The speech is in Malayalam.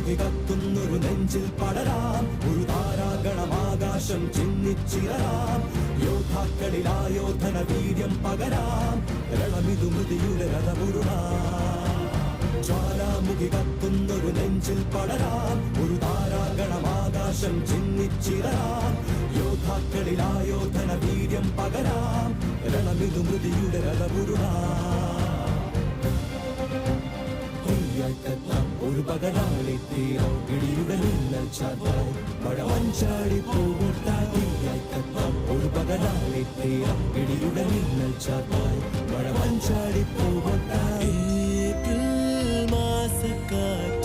ജ്വാലാമുഖി കത്തുന്നൊരു നെഞ്ചിൽ പടരാം, ഒരു താരാഗണമാകാശം ചിന്നിച്ചിറരാം. യോദ്ധാക്കളിൽ ആയോധന വീര്യം പകരാം, രണമിതു മൃതിയുടെ രഥമുരുളാം. ജ്വാലാമുഖി കത്തുന്നൊരു നെഞ്ചിൽ പടരാം, ഒരു താരാഗണമാകാശം ചിന്നിച്ചിറരാം. യോദ്ധാക്കളിൽ ആയോധന വീര്യം പകരാം, രണമിതു മൃതിയുടെ രഥമുരുളാം. ഒരു പകരാളി തീരം ഇടിയുടെ മിന്നൽ ചാത്തായി മഴ മഞ്ചാടി പോകട്ടായി. ഒരു പകരാളി തീരം ഇടിയുടെ മിന്നൽ ചാത്തായി മഴ മഞ്ചാടി പോകട്ടായി. ഏപ്രിൽ മാസക്കാറ്റ്